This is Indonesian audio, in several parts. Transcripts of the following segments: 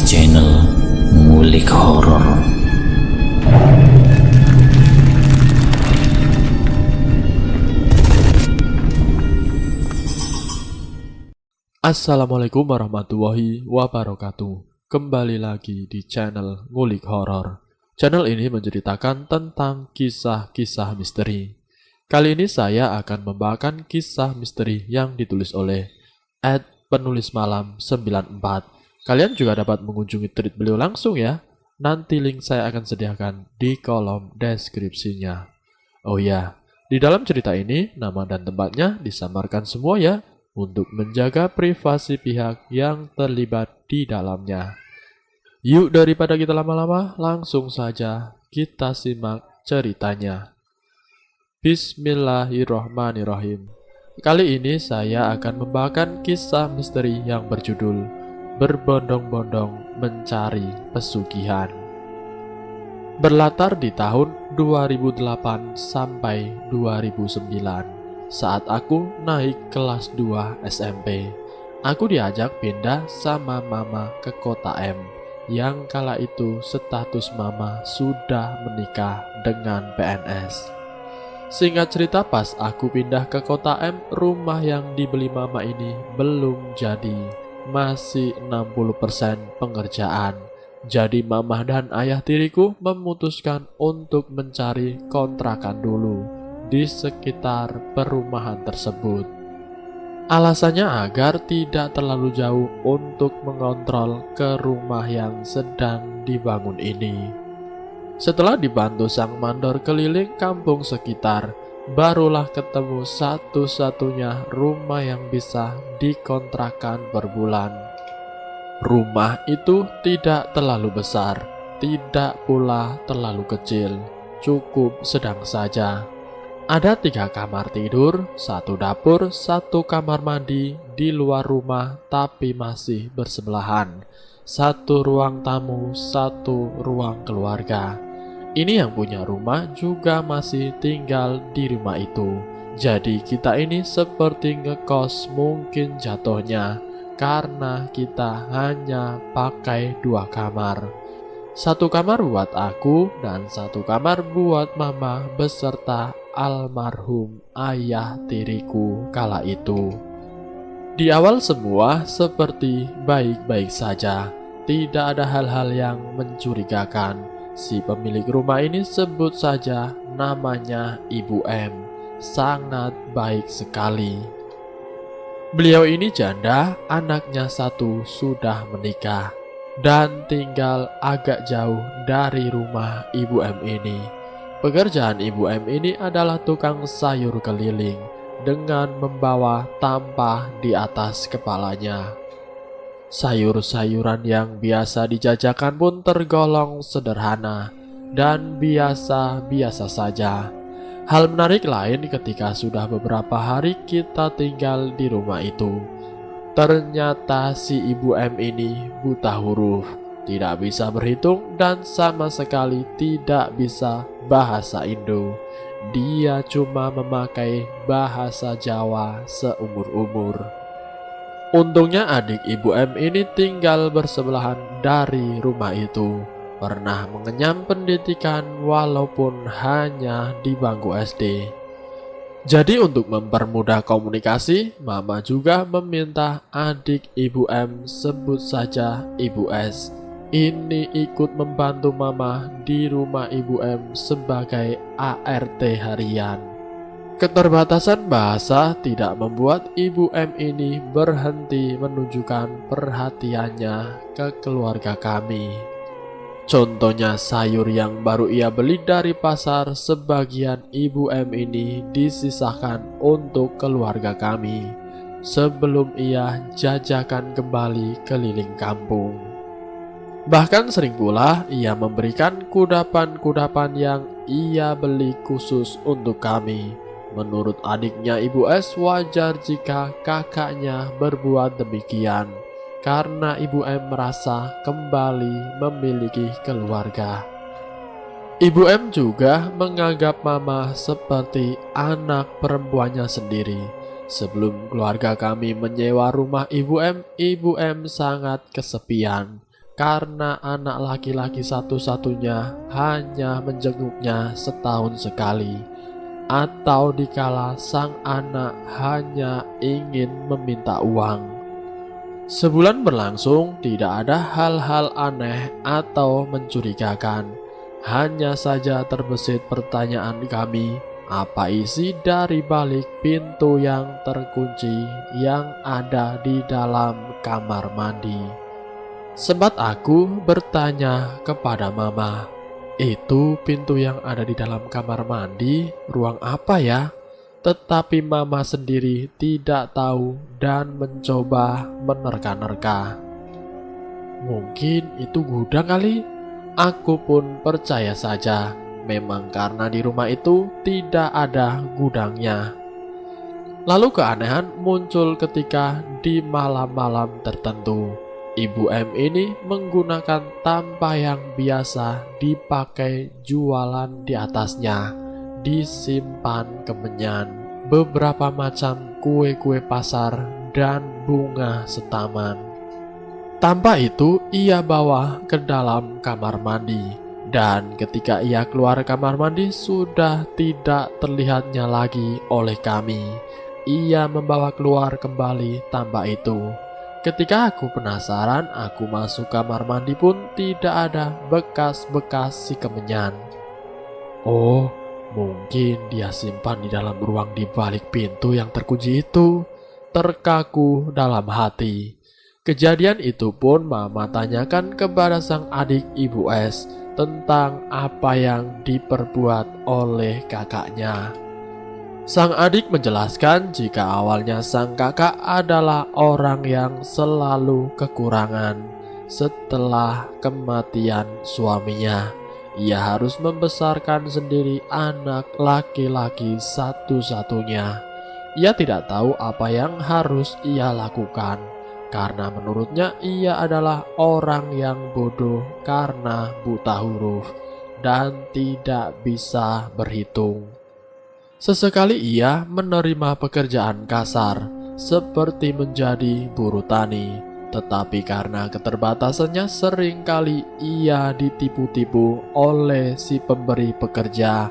channel Ngulik Horor. Assalamualaikum warahmatullahi wabarakatuh. Kembali lagi di channel Ngulik Horor. Channel ini menceritakan tentang kisah-kisah misteri. Kali ini saya akan membawakan kisah misteri yang ditulis oleh @penulismalam94. Kalian juga dapat mengunjungi tweet beliau langsung ya. Nanti link saya akan sediakan di kolom deskripsinya. Oh ya, di dalam cerita ini nama dan tempatnya disamarkan semua ya, untuk menjaga privasi pihak yang terlibat di dalamnya. Yuk, daripada kita lama-lama, langsung saja kita simak ceritanya. Bismillahirrohmanirrohim. Kali ini saya akan membawakan kisah misteri yang berjudul Berbondong-bondong Mencari Pesugihan. Berlatar di tahun 2008 sampai 2009, saat aku naik kelas 2 SMP. Aku diajak pindah sama mama ke kota M, yang kala itu status mama sudah menikah dengan PNS. Singkat cerita, pas aku pindah ke kota M, rumah yang dibeli mama ini belum jadi, masih 60% pengerjaan. Jadi mama dan ayah tiriku memutuskan untuk mencari kontrakan dulu di sekitar perumahan tersebut. Alasannya agar tidak terlalu jauh untuk mengontrol ke rumah yang sedang dibangun ini. Setelah dibantu sang mandor keliling kampung sekitar, barulah ketemu satu-satunya rumah yang bisa dikontrakan per bulan. Rumah itu tidak terlalu besar, tidak pula terlalu kecil, cukup sedang saja. Ada 3 kamar tidur, 1 dapur, 1 kamar mandi di luar rumah tapi masih bersebelahan, 1 ruang tamu, 1 ruang keluarga. Ini yang punya rumah juga masih tinggal di rumah itu. Jadi kita ini seperti ngekos mungkin jatuhnya, karena kita hanya pakai 2 kamar. 1 kamar buat aku dan 1 kamar buat mama beserta almarhum ayah tiriku kala itu. Di awal semua seperti baik-baik saja, tidak ada hal-hal yang mencurigakan. Si pemilik rumah ini sebut saja namanya Ibu M, sangat baik sekali. Beliau ini janda, anaknya 1 sudah menikah dan tinggal agak jauh dari rumah Ibu M ini. Pekerjaan Ibu M ini adalah tukang sayur keliling dengan membawa tampah di atas kepalanya. Sayur-sayuran yang biasa dijajakan pun tergolong sederhana dan biasa-biasa saja. Hal menarik lain ketika sudah beberapa hari kita tinggal di rumah itu, ternyata si Ibu M ini buta huruf, tidak bisa berhitung dan sama sekali tidak bisa bahasa Indo. Dia cuma memakai bahasa Jawa seumur-umur. Untungnya adik Ibu M ini tinggal bersebelahan dari rumah itu, pernah mengenyam pendidikan walaupun hanya di bangku SD. Jadi untuk mempermudah komunikasi, mama juga meminta adik Ibu M, sebut saja Ibu S, ini ikut membantu mama di rumah Ibu M sebagai ART harian. Keterbatasan bahasa tidak membuat Ibu M ini berhenti menunjukkan perhatiannya ke keluarga kami. Contohnya sayur yang baru ia beli dari pasar, sebagian Ibu M ini disisahkan untuk keluarga kami sebelum ia jajakan kembali keliling kampung. Bahkan sering pula ia memberikan kudapan-kudapan yang ia beli khusus untuk kami. Menurut adiknya Ibu S, wajar jika kakaknya berbuat demikian, karena Ibu M merasa kembali memiliki keluarga. Ibu M juga menganggap mama seperti anak perempuannya sendiri. Sebelum keluarga kami menyewa rumah Ibu M sangat kesepian. karena anak laki-laki satu-satunya hanya menjenguknya setahun sekali, atau dikala sang anak hanya ingin meminta uang. Sebulan berlangsung, tidak ada hal-hal aneh atau mencurigakan. Hanya saja terbesit pertanyaan kami, apa isi dari balik pintu yang terkunci yang ada di dalam kamar mandi. Sempat aku bertanya kepada mama, itu pintu yang ada di dalam kamar mandi, ruang apa ya? Tetapi mama sendiri tidak tahu dan mencoba menerka-nerka. Mungkin itu gudang kali? Aku pun percaya saja, memang karena di rumah itu tidak ada gudangnya. Lalu keanehan muncul ketika di malam-malam tertentu. Ibu M ini menggunakan tampah yang biasa dipakai jualan di atasnya, disimpan kemenyan, beberapa macam kue-kue pasar, dan bunga setaman. Tampah itu ia bawa ke dalam kamar mandi, dan ketika ia keluar kamar mandi sudah tidak terlihatnya lagi oleh kami. Ia membawa keluar kembali tampah itu. Ketika aku penasaran, aku masuk kamar mandi pun tidak ada bekas-bekas si kemenyan. Oh, mungkin dia simpan di dalam ruang di balik pintu yang terkunci itu. Terkaku dalam hati. Kejadian itu pun mama tanyakan kepada sang adik Ibu S tentang apa yang diperbuat oleh kakaknya. Sang adik menjelaskan jika awalnya sang kakak adalah orang yang selalu kekurangan. Setelah kematian suaminya, ia harus membesarkan sendiri anak laki-laki satu-satunya. Ia tidak tahu apa yang harus ia lakukan, karena menurutnya ia adalah orang yang bodoh karena buta huruf dan tidak bisa berhitung. Sesekali ia menerima pekerjaan kasar, seperti menjadi buruh tani, tetapi karena keterbatasannya seringkali ia ditipu-tipu oleh si pemberi pekerja.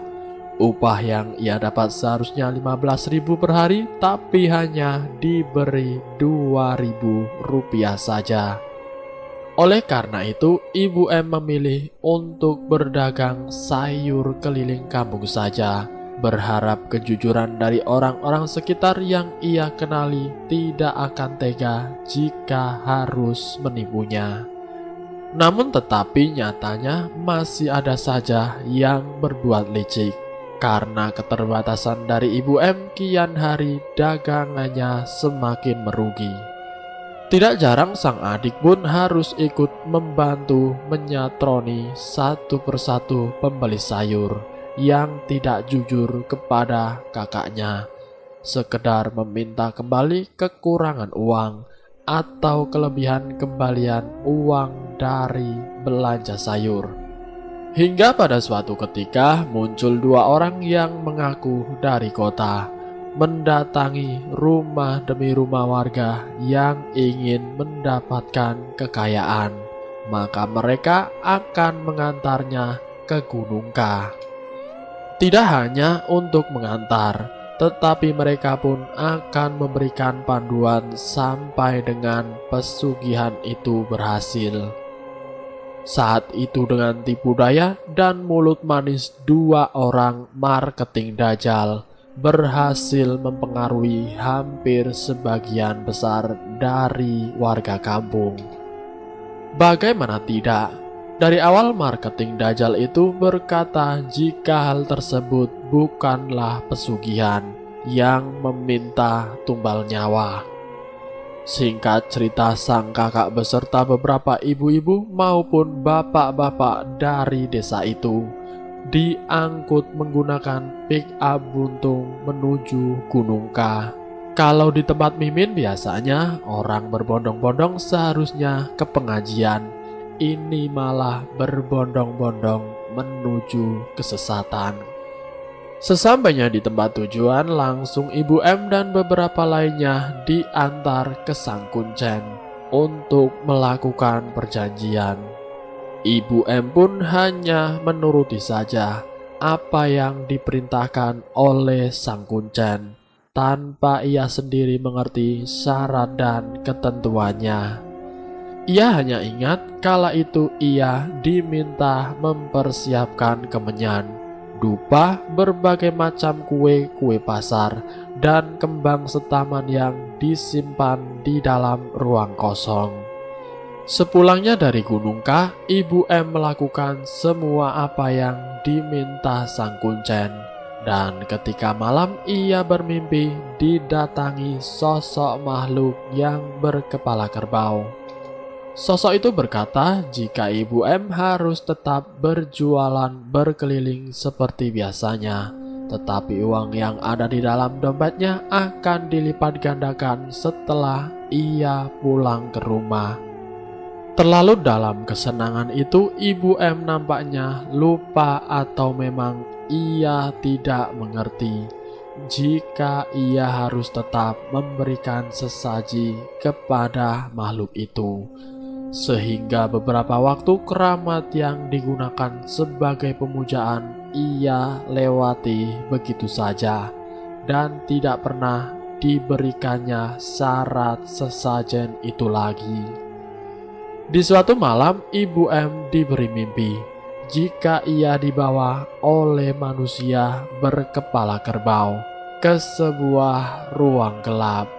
Upah yang ia dapat seharusnya 15.000 per hari, tapi hanya diberi 2.000 rupiah saja. Oleh karena itu, Ibu M memilih untuk berdagang sayur keliling kampung saja, berharap kejujuran dari orang-orang sekitar yang ia kenali tidak akan tega jika harus menipunya. Namun tetapi nyatanya masih ada saja yang berbuat licik. Karena keterbatasan dari Ibu M, kian hari dagangannya semakin merugi. Tidak jarang sang adik pun harus ikut membantu menyatroni satu persatu pembeli sayur yang tidak jujur kepada kakaknya, sekedar meminta kembali kekurangan uang atau kelebihan kembalian uang dari belanja sayur. Hingga pada suatu ketika muncul dua orang yang mengaku dari kota, mendatangi rumah demi rumah warga yang ingin mendapatkan kekayaan, maka mereka akan mengantarnya ke Gunung K. Tidak hanya untuk mengantar, tetapi mereka pun akan memberikan panduan sampai dengan pesugihan itu berhasil. Saat itu dengan tipu daya dan mulut manis dua orang marketing dajjal berhasil mempengaruhi hampir sebagian besar dari warga kampung. Bagaimana tidak? Dari awal marketing dajjal itu berkata jika hal tersebut bukanlah pesugihan yang meminta tumbal nyawa. Singkat cerita, sang kakak beserta beberapa ibu-ibu maupun bapak-bapak dari desa itu diangkut menggunakan pick-up buntung menuju Gunung K. Kalau di tempat mimin biasanya orang berbondong-bondong seharusnya ke pengajian. Ini malah berbondong-bondong menuju kesesatan. Sesampainya di tempat tujuan, langsung Ibu M dan beberapa lainnya diantar ke Sang Kuncen untuk melakukan perjanjian. Ibu M pun hanya menuruti saja apa yang diperintahkan oleh sang kuncen, tanpa ia sendiri mengerti syarat dan ketentuannya. Ia hanya ingat kala itu ia diminta mempersiapkan kemenyan, dupa, berbagai macam kue-kue pasar, dan kembang setaman yang disimpan di dalam ruang kosong. Sepulangnya dari Gunung Kah, Ibu M melakukan semua apa yang diminta sang kuncen. Dan ketika malam ia bermimpi didatangi sosok makhluk yang berkepala kerbau. Sosok itu berkata jika Ibu M harus tetap berjualan berkeliling seperti biasanya, tetapi uang yang ada di dalam dompetnya akan dilipat gandakan setelah ia pulang ke rumah. Terlalu dalam kesenangan itu, Ibu M nampaknya lupa atau memang ia tidak mengerti jika ia harus tetap memberikan sesaji kepada makhluk itu. Sehingga beberapa waktu keramat yang digunakan sebagai pemujaan ia lewati begitu saja dan tidak pernah diberikannya syarat sesajen itu lagi. Di suatu malam, Ibu M diberi mimpi jika ia dibawa oleh manusia berkepala kerbau ke sebuah ruang gelap.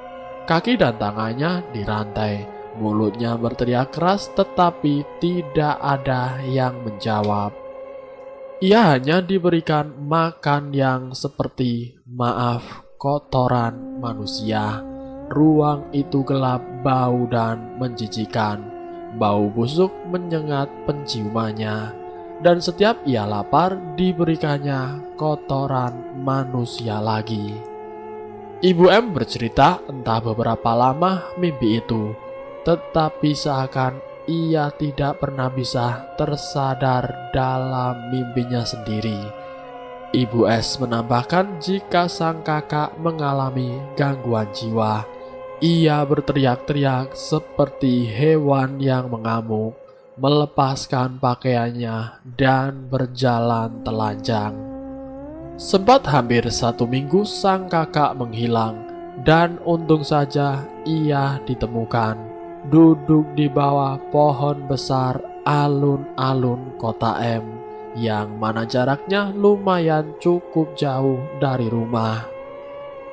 Kaki dan tangannya dirantai, mulutnya berteriak keras tetapi tidak ada yang menjawab. Ia hanya diberikan makan yang seperti kotoran manusia. Ruang itu gelap, bau dan menjijikan. Bau busuk menyengat penciumannya, dan setiap ia lapar diberikannya kotoran manusia lagi. Ibu M bercerita entah beberapa lama mimpi itu, tetapi seakan ia tidak pernah bisa tersadar dalam mimpinya sendiri. Ibu S menambahkan jika sang kakak mengalami gangguan jiwa. Ia berteriak-teriak seperti hewan yang mengamuk, melepaskan pakaiannya dan berjalan telanjang. Sempat hampir 1 minggu sang kakak menghilang, dan untung saja ia ditemukan duduk di bawah pohon besar alun-alun kota M, yang mana jaraknya lumayan cukup jauh dari rumah.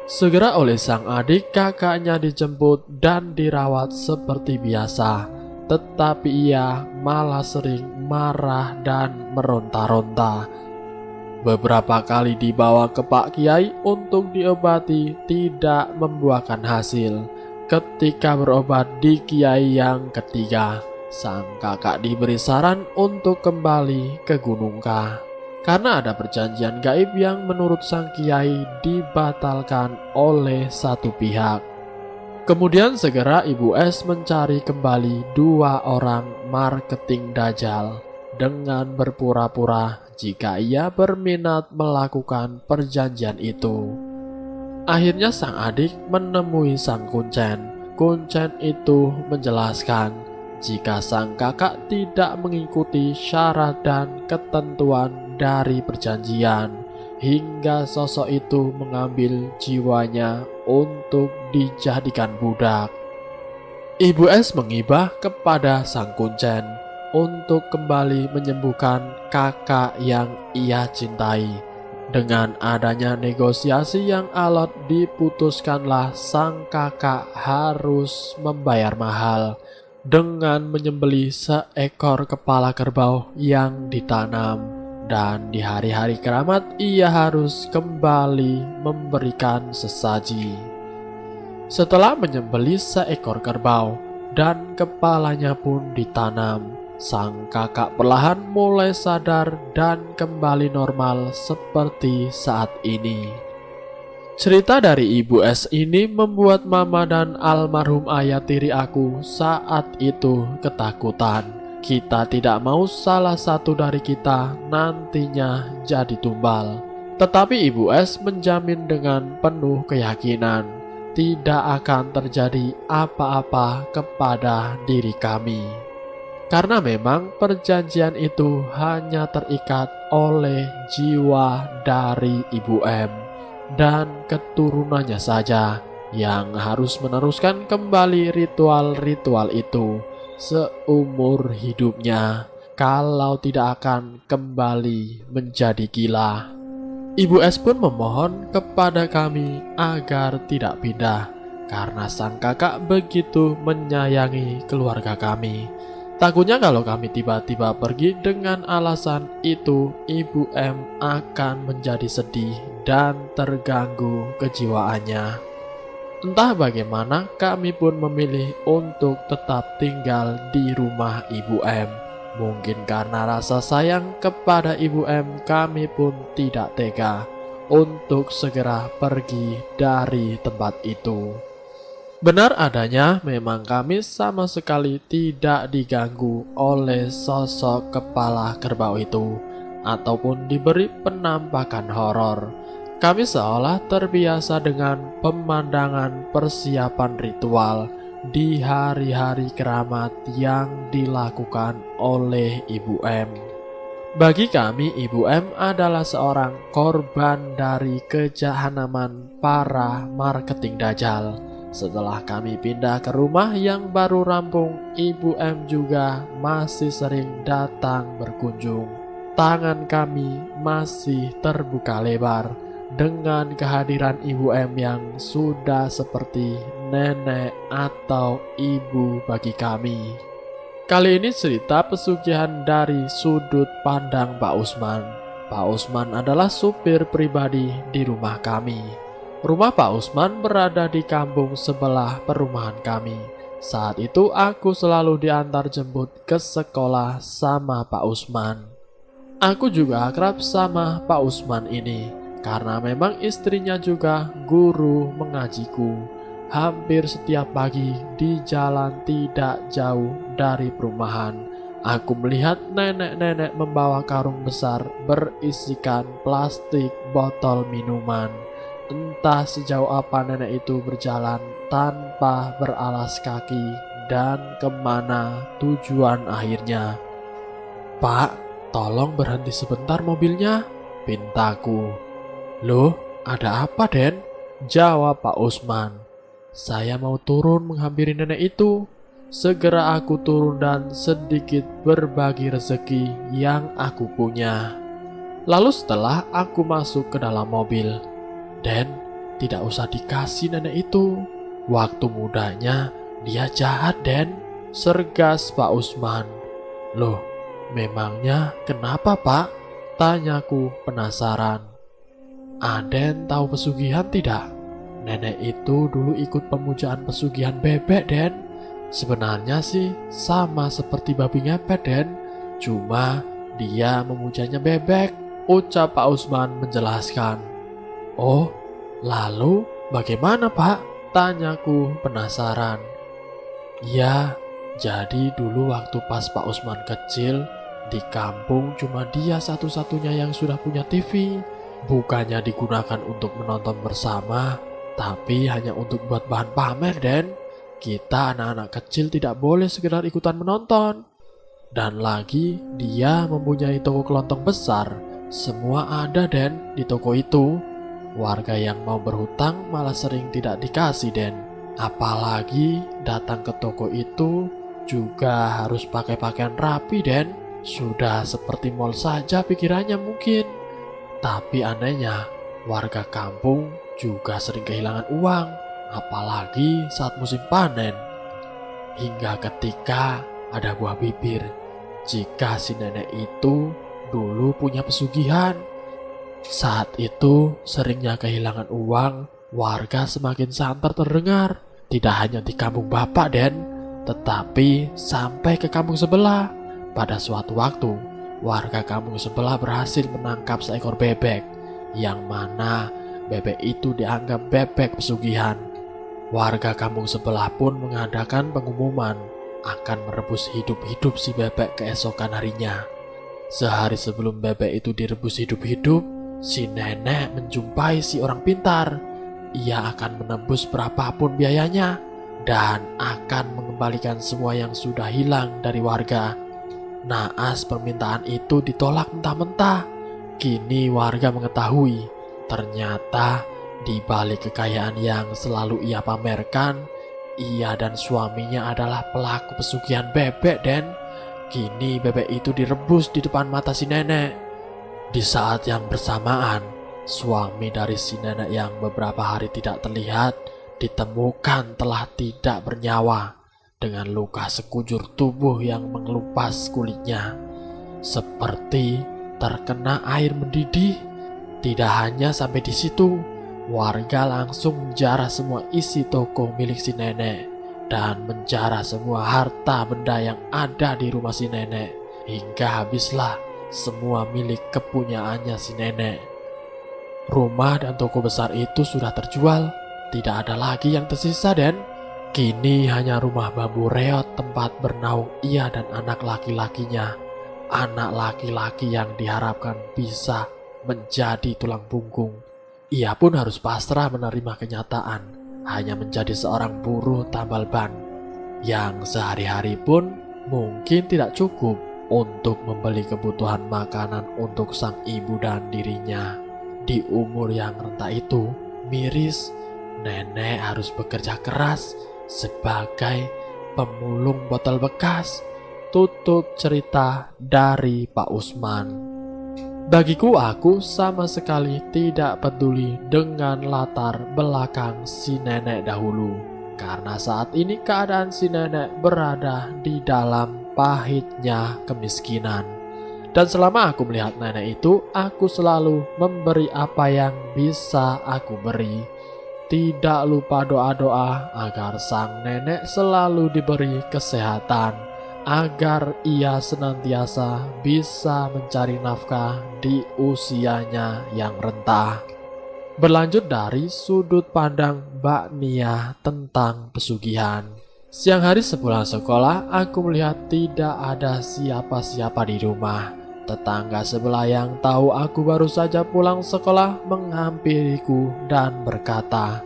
Segera oleh sang adik, kakaknya dijemput dan dirawat seperti biasa, tetapi ia malah sering marah dan meronta-ronta. Beberapa kali dibawa ke Pak Kiai untuk diobati tidak membuahkan hasil. Ketika berobat di Kiai yang ketiga, sang kakak diberi saran untuk kembali ke Gunung Kah. Karena ada perjanjian gaib yang menurut sang kiai dibatalkan oleh satu pihak. Kemudian segera Ibu S mencari kembali 2 orang marketing dajjal dengan berpura-pura jika ia berminat melakukan perjanjian itu. Akhirnya sang adik menemui sang kuncen. Kuncen itu menjelaskan jika sang kakak tidak mengikuti syarat dan ketentuan dari perjanjian, hingga sosok itu mengambil jiwanya untuk dijadikan budak. Ibu S mengibah kepada sang kuncen untuk kembali menyembuhkan kakak yang ia cintai. Dengan adanya negosiasi yang alot, diputuskanlah sang kakak harus membayar mahal dengan menyembelih seekor kepala kerbau yang ditanam. Dan di hari-hari keramat ia harus kembali memberikan sesaji. Setelah menyembelih seekor kerbau dan kepalanya pun ditanam, sang kakak perlahan mulai sadar dan kembali normal seperti saat ini. Cerita dari Ibu S ini membuat mama dan almarhum ayah tiri aku saat itu ketakutan. Kita tidak mau salah satu dari kita nantinya jadi tumbal. Tetapi Ibu S menjamin dengan penuh keyakinan tidak akan terjadi apa-apa kepada diri kami. Karena memang perjanjian itu hanya terikat oleh jiwa dari Ibu M dan keturunannya saja yang harus meneruskan kembali ritual-ritual itu seumur hidupnya, kalau tidak akan kembali menjadi gila. Ibu S pun memohon kepada kami agar tidak pindah, karena sang kakak begitu menyayangi keluarga kami. Takutnya kalau kami tiba-tiba pergi dengan alasan itu, Ibu M akan menjadi sedih dan terganggu kejiwaannya. Entah bagaimana, kami pun memilih untuk tetap tinggal di rumah Ibu M. Mungkin karena rasa sayang kepada Ibu M, kami pun tidak tega untuk segera pergi dari tempat itu. Benar adanya, memang kami sama sekali tidak diganggu oleh sosok kepala kerbau itu, ataupun diberi penampakan horor. Kami seolah terbiasa dengan pemandangan persiapan ritual di hari-hari keramat yang dilakukan oleh Ibu M. Bagi kami, Ibu M adalah seorang korban dari kejahanaman para marketing dajjal. Setelah kami pindah ke rumah yang baru rampung, Ibu M juga masih sering datang berkunjung. Tangan kami masih terbuka lebar dengan kehadiran Ibu M yang sudah seperti nenek atau ibu bagi kami. Kali ini cerita pesugihan dari sudut pandang Pak Usman. Pak Usman adalah supir pribadi di rumah kami. Rumah Pak Usman berada di kampung sebelah perumahan kami. Saat itu aku selalu diantar jemput ke sekolah sama Pak Usman. Aku juga akrab sama Pak Usman ini, karena memang istrinya juga guru mengajiku. Hampir setiap pagi di jalan tidak jauh dari perumahan, aku melihat nenek-nenek membawa karung besar berisikan plastik botol minuman. Entah sejauh apa nenek itu berjalan tanpa beralas kaki dan kemana tujuan akhirnya. "Pak, tolong berhenti sebentar mobilnya," pintaku. "Loh, ada apa, Den?" jawab Pak Usman. "Saya mau turun menghampiri nenek itu." Segera aku turun dan sedikit berbagi rezeki yang aku punya. Lalu setelah aku masuk ke dalam mobil, "Den, tidak usah dikasih nenek itu. Waktu mudanya dia jahat, Den," sergas Pak Usman. "Loh, memangnya kenapa, Pak?" tanyaku penasaran. "Aden tahu pesugihan tidak? Nenek itu dulu ikut pemujaan pesugihan bebek, Den. Sebenarnya sih sama seperti babi ngepet, Den. Cuma dia memujanya bebek," ucap Pak Usman menjelaskan. "Oh, lalu bagaimana, Pak?" tanyaku penasaran. "Ya, jadi dulu waktu pas Pak Usman kecil, di kampung cuma dia satu-satunya yang sudah punya TV. Bukannya digunakan untuk menonton bersama, tapi hanya untuk buat bahan pamer, Den. Kita anak-anak kecil tidak boleh sekedar ikutan menonton. Dan lagi, dia mempunyai toko kelontong besar. Semua ada, Den, di toko itu. Warga yang mau berhutang malah sering tidak dikasih, Den. Apalagi datang ke toko itu juga harus pakai pakaian rapi, Den. Sudah seperti mall saja pikirannya mungkin. Tapi anehnya, warga kampung juga sering kehilangan uang, apalagi saat musim panen. Hingga ketika ada buah bibir, jika si nenek itu dulu punya pesugihan. Saat itu seringnya kehilangan uang, warga semakin santer terdengar. Tidak hanya di kampung Bapak, Den, tetapi sampai ke kampung sebelah. Pada suatu waktu, warga kampung sebelah berhasil menangkap seekor bebek, yang mana bebek itu dianggap bebek pesugihan. Warga kampung sebelah pun mengadakan pengumuman akan merebus hidup-hidup si bebek keesokan harinya. Sehari sebelum bebek itu direbus hidup-hidup, si nenek menjumpai si orang pintar. ia akan menebus berapapun biayanya dan akan mengembalikan semua yang sudah hilang dari warga. Naas permintaan itu ditolak mentah-mentah. Kini warga mengetahui, ternyata di balik kekayaan yang selalu ia pamerkan, ia dan suaminya adalah pelaku pesugihan bebek, Den. Kini bebek itu direbus di depan mata si nenek. Di saat yang bersamaan, suami dari si nenek yang beberapa hari tidak terlihat ditemukan telah tidak bernyawa dengan luka sekujur tubuh yang mengelupas kulitnya seperti terkena air mendidih. Tidak hanya sampai di situ, warga langsung menjarah semua isi toko milik si nenek dan menjarah semua harta benda yang ada di rumah si nenek hingga habislah semua milik kepunyaannya si nenek. Rumah dan toko besar itu sudah terjual, tidak ada lagi yang tersisa, Den. Kini hanya rumah bambu reot tempat bernaung ia dan anak laki-lakinya. Anak laki-laki yang diharapkan bisa menjadi tulang punggung. Ia pun harus pasrah menerima kenyataan, hanya menjadi seorang buruh tambal ban yang sehari-hari pun mungkin tidak cukup untuk membeli kebutuhan makanan untuk sang ibu dan dirinya. Di umur yang renta itu, miris, nenek harus bekerja keras sebagai pemulung botol bekas. Tutup cerita dari Pak Usman. Bagiku, aku sama sekali tidak peduli dengan latar belakang si nenek dahulu, karena saat ini keadaan si nenek berada di dalam pahitnya kemiskinan. Dan selama aku melihat nenek itu, aku selalu memberi apa yang bisa aku beri. Tidak lupa doa-doa agar sang nenek selalu diberi kesehatan, agar ia senantiasa bisa mencari nafkah di usianya yang renta. Berlanjut dari sudut pandang Mbak Nia tentang pesugihan. Siang hari sepulang sekolah, aku melihat tidak ada siapa-siapa di rumah. Tetangga sebelah yang tahu aku baru saja pulang sekolah menghampiriku dan berkata,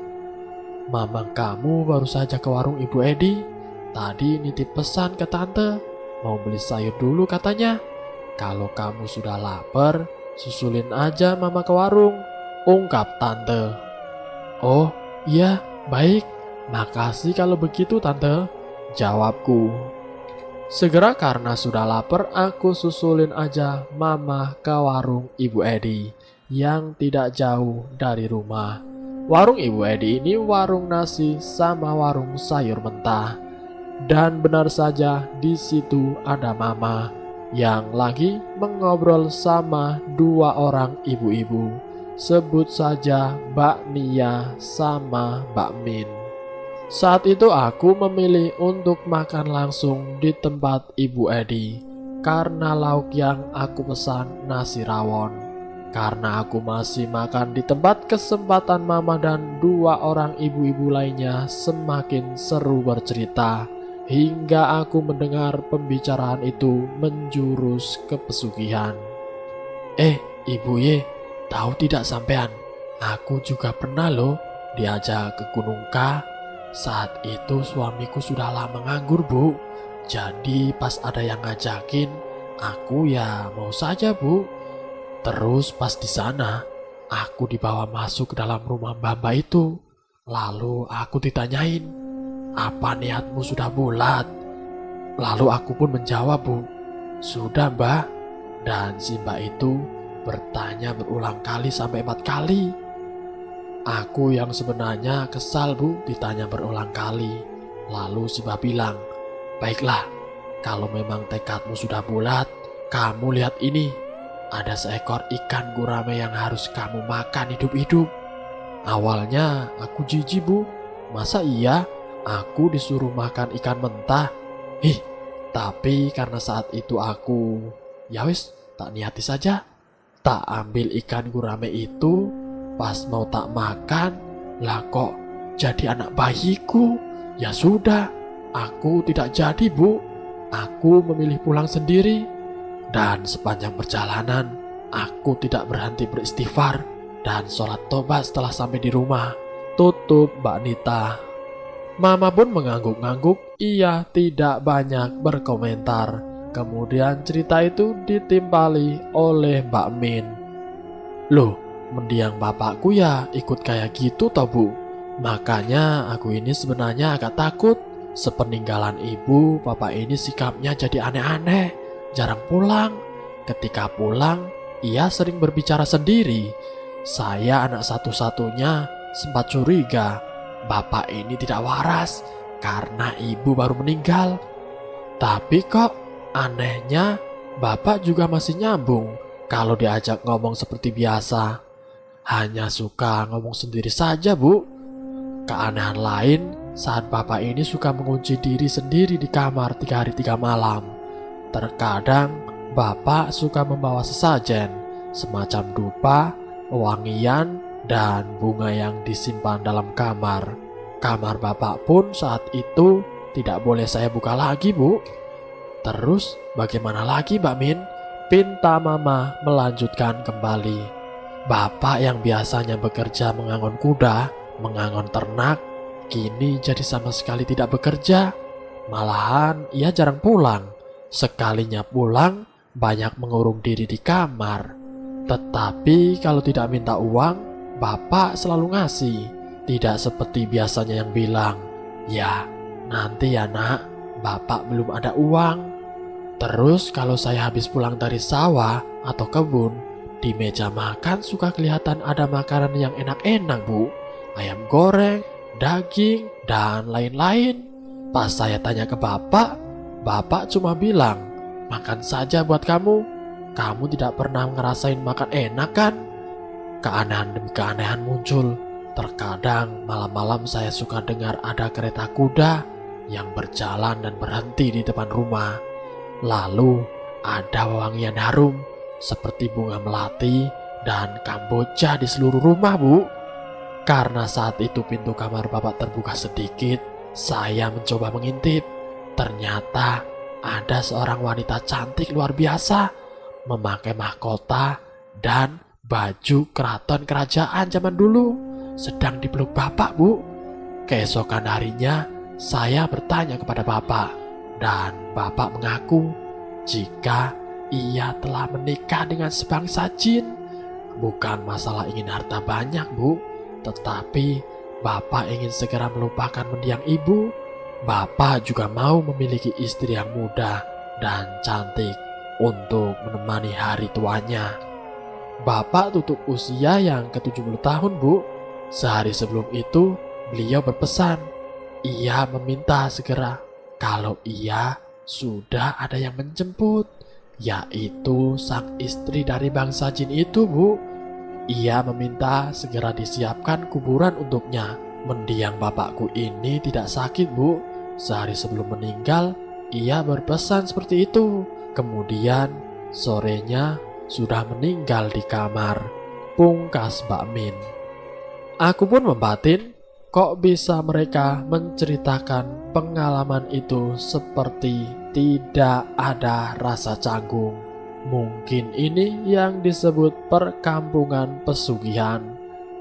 "Mamang kamu baru saja ke warung Ibu Edi. Tadi nitip pesan ke tante, mau beli sayur dulu katanya. Kalau kamu sudah lapar, susulin aja mama ke warung," ungkap tante. "Oh iya, baik. Makasih kalau begitu tante," jawabku. Segera karena sudah lapar, aku susulin aja mama ke warung Ibu Edi yang tidak jauh dari rumah. Warung Ibu Edi ini warung nasi sama warung sayur mentah. Dan benar saja di situ ada mama yang lagi mengobrol sama dua orang ibu-ibu. Sebut saja Mbak Nia sama Mbak Min. Saat itu aku memilih untuk makan langsung di tempat Ibu Edi karena lauk yang aku pesan nasi rawon. Karena aku masih makan di tempat, kesempatan mama dan dua orang ibu-ibu lainnya semakin seru bercerita hingga aku mendengar pembicaraan itu menjurus ke pesugihan. Ibu ye, tahu tidak sampean? Aku juga pernah loh diajak ke Gunung K. Saat itu suamiku sudah lama nganggur, Bu. Jadi pas ada yang ngajakin, aku ya mau saja, Bu. Terus pas di sana, aku dibawa masuk ke dalam rumah Mbak itu. Lalu aku ditanyain, "Apa niatmu sudah bulat?" Lalu aku pun menjawab, "Bu, sudah Mbak." Dan si Mbak itu bertanya berulang kali sampai 4 kali. Aku yang sebenarnya kesal, Bu, ditanya berulang kali. Lalu si Mbak bilang, "Baiklah, kalau memang tekadmu sudah bulat, kamu lihat ini. Ada seekor ikan gurame yang harus kamu makan hidup-hidup." Awalnya aku jijik, Bu. Masa iya aku disuruh makan ikan mentah? Tapi karena saat itu aku, ya wis, tak niati saja. Tak ambil ikan gurame itu. Pas mau tak makan, lah kok jadi anak bayiku. Ya sudah, aku tidak jadi, Bu. Aku memilih pulang sendiri. Dan sepanjang perjalanan, aku tidak berhenti beristighfar dan sholat tobat setelah sampai di rumah. tutup Mbak Nita. Mama pun mengangguk-angguk, ia tidak banyak berkomentar. Kemudian cerita itu ditimpali oleh Mbak Min. Loh, mendiang bapakku ya ikut kayak gitu toh Bu. Makanya aku ini sebenarnya agak takut. Sepeninggalan ibu, bapak ini sikapnya jadi aneh-aneh, jarang pulang. Ketika pulang, ia sering berbicara sendiri. Saya anak satu-satunya sempat curiga bapak ini tidak waras karena ibu baru meninggal. Tapi kok anehnya bapak juga masih nyambung kalau diajak ngomong seperti biasa. Hanya suka ngomong sendiri saja Bu. Keanehan lain saat bapak ini suka mengunci diri sendiri di kamar 3 hari 3 malam. Terkadang bapak suka membawa sesajen semacam dupa, wangian, dan bunga yang disimpan dalam kamar. Kamar bapak pun saat itu tidak boleh saya buka lagi Bu. Terus bagaimana lagi Mbak Min? Pinta Mama melanjutkan kembali. Bapak yang biasanya bekerja mengangon kuda, mengangon ternak, kini jadi sama sekali tidak bekerja. Malahan ia jarang pulang. Sekalinya pulang, banyak mengurung diri di kamar. Tetapi kalau tidak minta uang, bapak selalu ngasih. Tidak seperti biasanya yang bilang, "Ya, nanti ya nak, bapak belum ada uang." Terus kalau saya habis pulang dari sawah atau kebun, di meja makan suka kelihatan ada makanan yang enak-enak Bu. Ayam goreng, daging, dan lain-lain. Pas saya tanya ke bapak, bapak cuma bilang, "Makan saja buat kamu. Kamu tidak pernah ngerasain makan enak kan?" Keanehan demi keanehan muncul. Terkadang malam-malam saya suka dengar ada kereta kuda yang berjalan dan berhenti di depan rumah. Lalu ada wangian harum seperti bunga melati dan kamboja di seluruh rumah Bu. Karena saat itu pintu kamar bapak terbuka sedikit, saya mencoba mengintip. Ternyata ada seorang wanita cantik luar biasa, memakai mahkota dan baju keraton kerajaan zaman dulu, sedang dipeluk bapak Bu. Keesokan harinya saya bertanya kepada bapak, dan bapak mengaku jika ia telah menikah dengan sebangsa jin. Bukan masalah ingin harta banyak Bu, tetapi bapak ingin segera melupakan mendiang ibu. Bapak juga mau memiliki istri yang muda dan cantik untuk menemani hari tuanya. Bapak tutup usia yang ke-70 tahun Bu. Sehari sebelum itu beliau berpesan, ia meminta segera kalau ia sudah ada yang menjemput, yaitu sang istri dari bangsa jin itu Bu. Ia meminta segera disiapkan kuburan untuknya. Mendiang bapakku ini tidak sakit Bu. Sehari sebelum meninggal, ia berpesan seperti itu. Kemudian sorenya sudah meninggal di kamar. Pungkas Mbak Min. Aku pun membatin, kok bisa mereka menceritakan pengalaman itu seperti tidak ada rasa canggung. Mungkin ini yang disebut perkampungan pesugihan,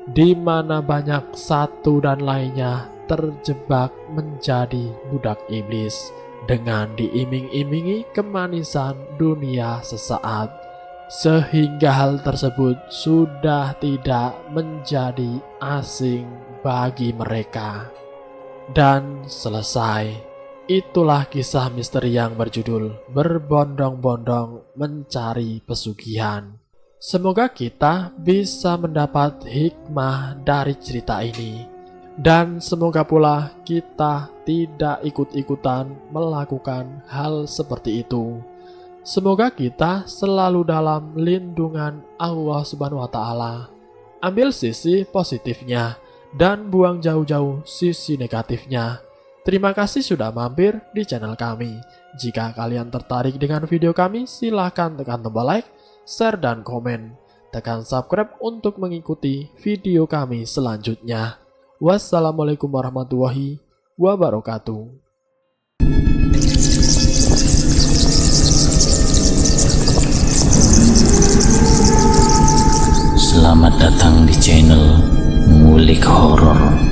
di mana banyak satu dan lainnya terjebak menjadi budak iblis dengan diiming-imingi kemanisan dunia sesaat, sehingga hal tersebut sudah tidak menjadi asing bagi mereka. Dan selesai. Itulah kisah misteri yang berjudul Berbondong-bondong Mencari Pesugihan. Semoga kita bisa mendapat hikmah dari cerita ini. Dan semoga pula kita tidak ikut-ikutan melakukan hal seperti itu. Semoga kita selalu dalam lindungan Allah Subhanahu wa Ta'ala. Ambil sisi positifnya dan buang jauh-jauh sisi negatifnya. Terima kasih sudah mampir di channel kami. Jika kalian tertarik dengan video kami, silahkan tekan tombol like, share, dan komen. Tekan subscribe untuk mengikuti video kami selanjutnya. Wassalamualaikum warahmatullahi wabarakatuh. Selamat datang di channel Ngulik Horor.